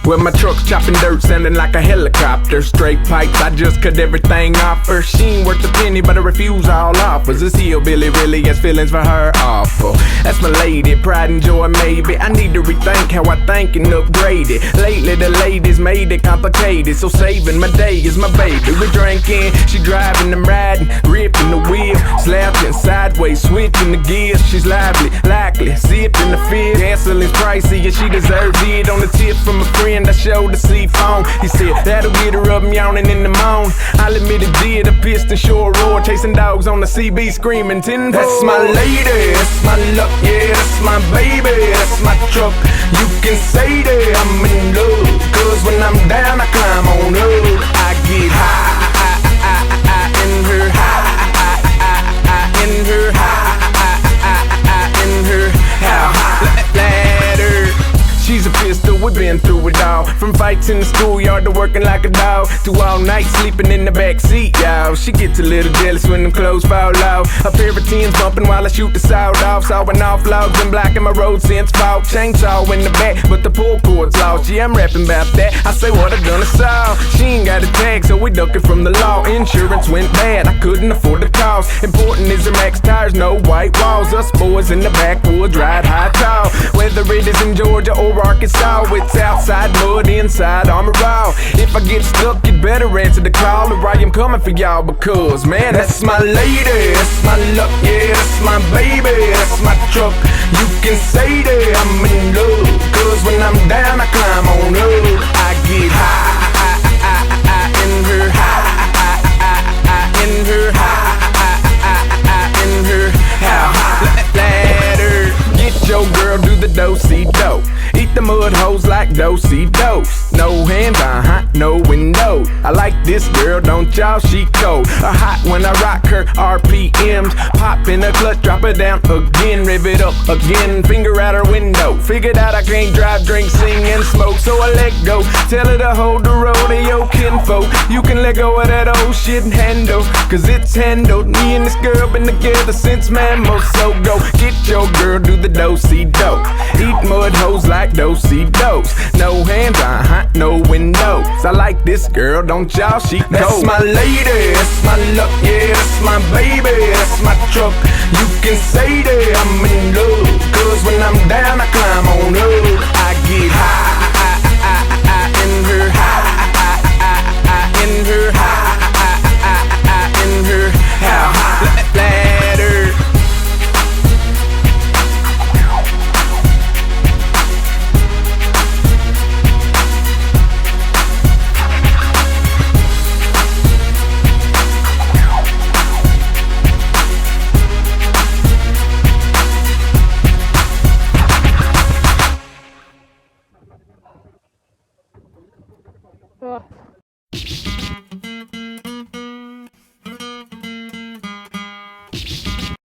Well, my truck's chopping dirt, sounding like a helicopter. Straight pipes, I just cut everything off her. She ain't worth a penny, but I refuse all offers. This hillbilly really has feelings for her, awful. That's my lady, pride and joy maybe. I need to rethink how I think and upgrade it. Lately the ladies made it complicated, so saving my day is my baby. We're drinking, she driving, I'm riding, gripping the wheel, slouching sideways, switching the gears. She's lively, likely, sipping the fear. Gasoline's pricey and she deserves it. On the tip from a friend, I showed the C-phone. He said that'll get her up yawning in the morning. I'll admit it did, a piston sure roar, chasing dogs on the CB screaming tenfold. That's my lady, that's my luck, yeah, that's my baby, that's my truck. You can say that I'm in love, cause when I'm down I climb on up. I get high in her, high in her, high in her house. Ladder. She's a pistol, we've been through it all. From fights in the schoolyard to working like a dog, to all night sleeping in the back seat, y'all. She gets a little jealous when them clothes fall off. A pair of tens bumping while I shoot the sawed off. Sawing off logs and blocking my road since fall. Chainsaw in the back, but the pull cord's lost. Yeah, I'm rapping about that. I say what I done, it's all. She ain't got a tag, so we ducking from the law. Insurance went bad, I couldn't afford the cost. Important is her max tires, no white walls. Us boys in the backwoods ride high tall. Whether it is in Georgia or Arkansas, it's outside mud, inside armor all. If I get stuck, you'd better answer the call, or I am coming for y'all, because man, that's my lady, that's my luck, yeah, that's my baby, that's my truck. You can say that I'm in love, cause when I'm down I climb on up. I get high in her, high in her, high in her house. Ladder, get your girl, do the do-si-do. Eat the mud hoes like do-si-do. No hands, no window. I like this girl, don't y'all? She cold. Hot when I rock her RPMs. Pop in the clutch, drop her down again. Rev it up again, finger out her window. Figured out I can't drive, drink, sing, and smoke, so I let go. Tell her to hold the rodeo kinfolk. You can let go of that old shit and handle, cause it's handled. Me and this girl been together since Mammo. So go get your girl, do the do-si-do. Eat mud hoes like do-si-dos. No hands, no windows. I like this girl, don't y'all? She cold. That's my lady, that's my luck, yeah, that's my baby, that's my truck. You can say that I'm in love, cause when I'm down I climb on up. I get high in her, high in her, high in her house. Ladder. Ugh.